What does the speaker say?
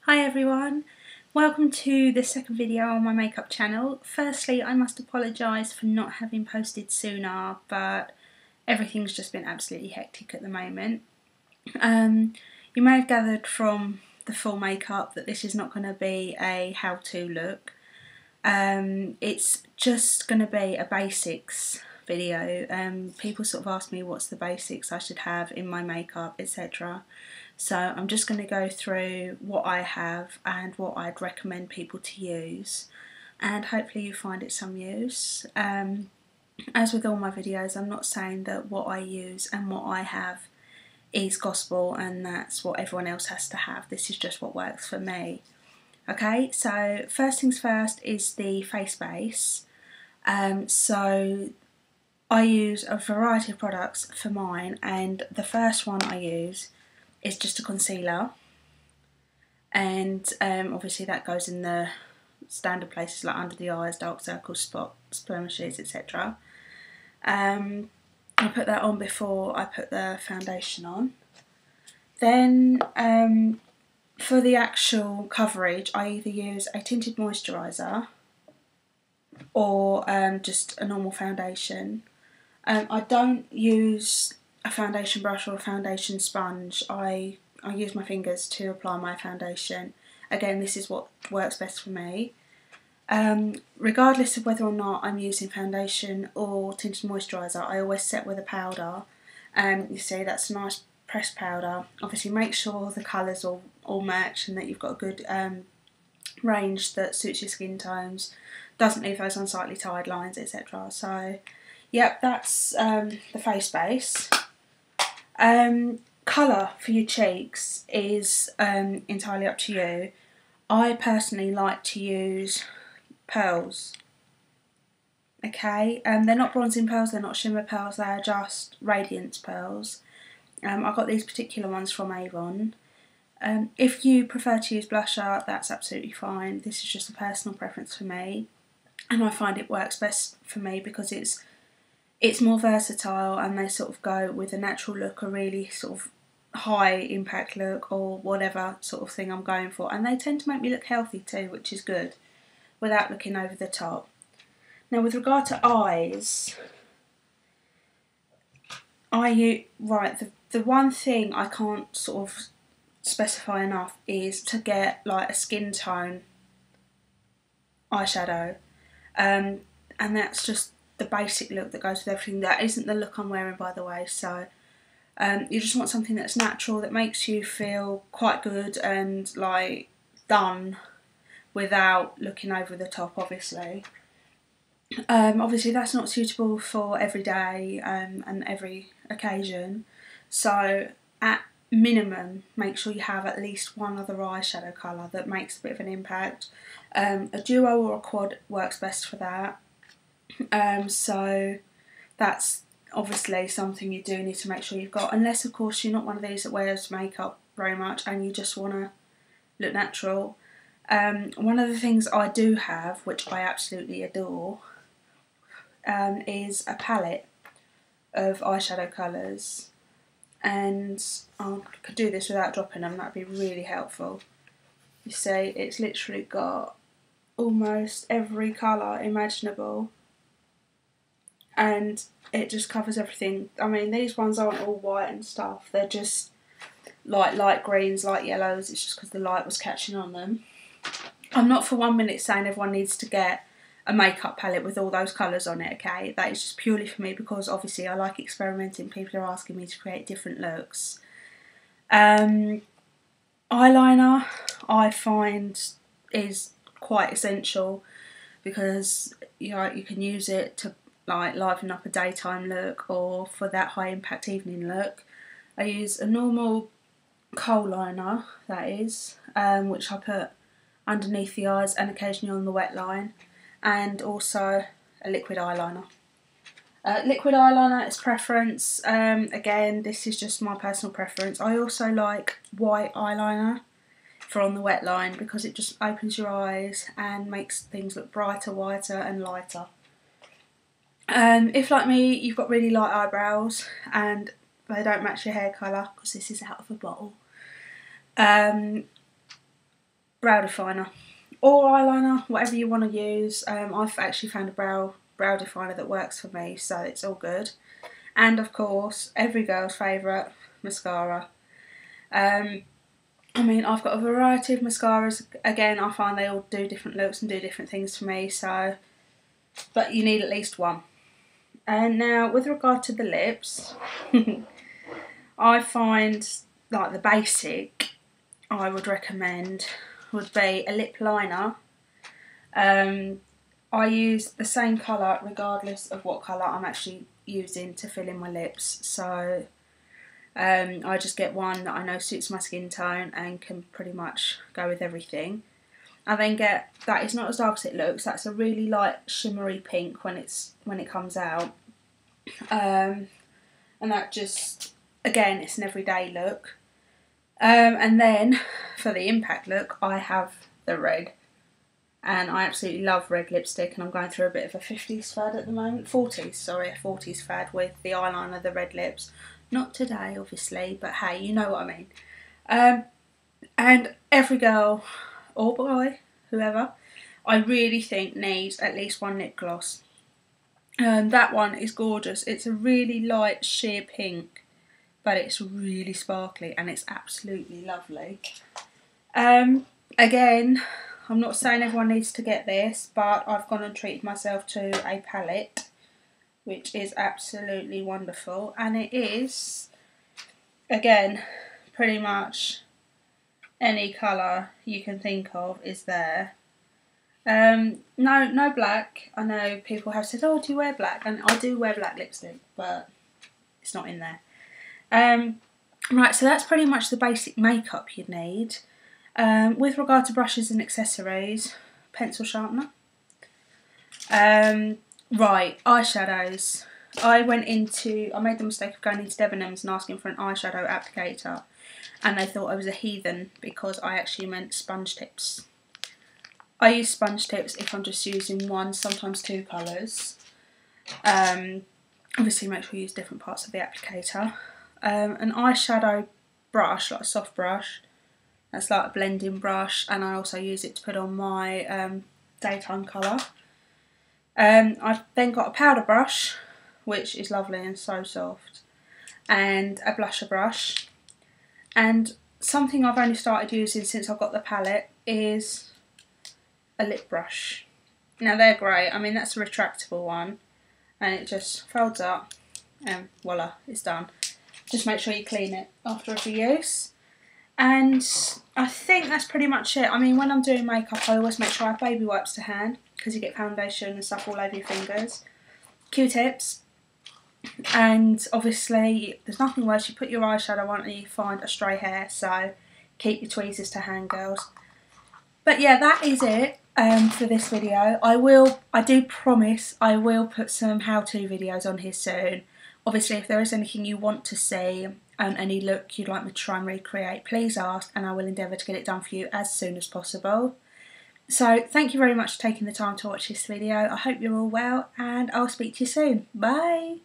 Hi everyone, welcome to the second video on my makeup channel. Firstly, I must apologise for not having posted sooner, but everything's just been absolutely hectic at the moment. You may have gathered from the full makeup that this is not going to be a how-to look. It's just going to be a basics video. People sort of ask me what's the basics I should have in my makeup, etc. So I'm just going to go through what I have and what I'd recommend people to use, and hopefully you find it some use. As with all my videos, I'm not saying that what I use and what I have is gospel and that's what everyone else has to have. This is just what works for me. Okay, so first things first is the face base. So I use a variety of products for mine, and the first one I use is just a concealer, and obviously that goes in the standard places like under the eyes, dark circles, spots, blemishes, etc. I put that on before I put the foundation on. Then for the actual coverage, I either use a tinted moisturiser or just a normal foundation. I don't use a foundation brush or a foundation sponge. I use my fingers to apply my foundation. Again, this is what works best for me. Regardless of whether or not I'm using foundation or tinted moisturiser, I always set with a powder. You see, that's a nice pressed powder. Obviously make sure the colours all match and that you've got a good range that suits your skin tones, doesn't leave those unsightly tied lines, etc. So yep, that's the face base. Colour for your cheeks is entirely up to you. I personally like to use pearls. Okay, they're not bronzing pearls, they're not shimmer pearls, they're just radiance pearls. I got these particular ones from Avon. If you prefer to use blusher, that's absolutely fine. This is just a personal preference for me, and I find it works best for me because it's more versatile and they sort of go with a natural look, a really sort of high impact look, or whatever sort of thing I'm going for. And they tend to make me look healthy too, which is good, without looking over the top. Now with regard to eyes, the one thing I can't sort of specify enough is to get like a skin tone eyeshadow, and that's just the basic look that goes with everything. That isn't the look I'm wearing, by the way, so you just want something that's natural, that makes you feel quite good and like done without looking over the top, obviously. Obviously that's not suitable for every day and every occasion, so at minimum make sure you have at least one other eyeshadow colour that makes a bit of an impact. A duo or a quad works best for that. So that's obviously something you do need to make sure you've got, unless of course you're not one of these that wears makeup very much and you just want to look natural. One of the things I do have, which I absolutely adore, is a palette of eyeshadow colours, and I could do this without dropping them, that'd be really helpful. You see, it's literally got almost every colour imaginable, and it just covers everything. I mean, these ones aren't all white and stuff, they're just like light greens, light yellows. It's just because the light was catching on them. I'm not for 1 minute saying everyone needs to get a makeup palette with all those colours on it, okay? That is just purely for me because obviously I like experimenting. People are asking me to create different looks. Eyeliner I find is quite essential because you can use it to like liven up a daytime look or for that high impact evening look. I use a normal kohl liner, that is, which I put underneath the eyes and occasionally on the wet line, and also a liquid eyeliner. Liquid eyeliner is preference. Again, this is just my personal preference. I also like white eyeliner for on the wet line because it just opens your eyes and makes things look brighter, whiter and lighter. If like me you've got really light eyebrows and they don't match your hair colour, because this is out of a bottle, brow definer or eyeliner, whatever you want to use. I've actually found a brow definer that works for me, so it's all good. And of course, every girl's favourite, mascara. I mean, I've got a variety of mascaras. Again, I find they all do different looks and do different things for me, so, but you need at least one. And now, with regard to the lips, I find, like, the basic I would recommend would be a lip liner. I use the same colour regardless of what colour I'm actually using to fill in my lips, so I just get one that I know suits my skin tone and can pretty much go with everything. I then get, that is not as dark as it looks, that's a really light shimmery pink when it comes out, and that just, again, it's an everyday look. And then for the impact look, I have the red, and I absolutely love red lipstick, and I'm going through a bit of a 50s fad at the moment, 40s, sorry, a 40s fad with the eyeliner, the red lips. Not today, obviously, but hey, you know what I mean. And every girl or boy, whoever, I really think needs at least one lip gloss. That one is gorgeous. It's a really light sheer pink, but it's really sparkly and it's absolutely lovely. Again, I'm not saying everyone needs to get this, but I've gone and treated myself to a palette, which is absolutely wonderful, and it is, again, pretty much any colour you can think of is there. No black. I know people have said, oh, do you wear black? And I do wear black lipstick, but it's not in there. Right, so that's pretty much the basic makeup you'd need. With regard to brushes and accessories, pencil sharpener. Right, eyeshadows. I made the mistake of going into Debenhams and asking for an eyeshadow applicator, and they thought I was a heathen because I actually meant sponge tips. I use sponge tips if I'm just using one, sometimes two colours. Obviously make sure you use different parts of the applicator. An eyeshadow brush, like a soft brush, that's like a blending brush, and I also use it to put on my daytime colour. I've then got a powder brush, which is lovely and so soft, and a blusher brush. And something I've only started using since I've got the palette is a lip brush. Now they're great. I mean, that's a retractable one, and it just folds up and voila, it's done. Just make sure you clean it after every use. And I think that's pretty much it. I mean, when I'm doing makeup, I always make sure I have baby wipes to hand, because you get foundation and stuff all over your fingers. Q-tips. And obviously, there's nothing worse. You put your eyeshadow on and you find a stray hair, so keep your tweezers to hand, girls. But yeah, that is it for this video. I do promise I will put some how-to videos on here soon. Obviously, if there is anything you want to see, any look you'd like me to try and recreate, please ask and I will endeavour to get it done for you as soon as possible. So thank you very much for taking the time to watch this video. I hope you're all well, and I'll speak to you soon. Bye!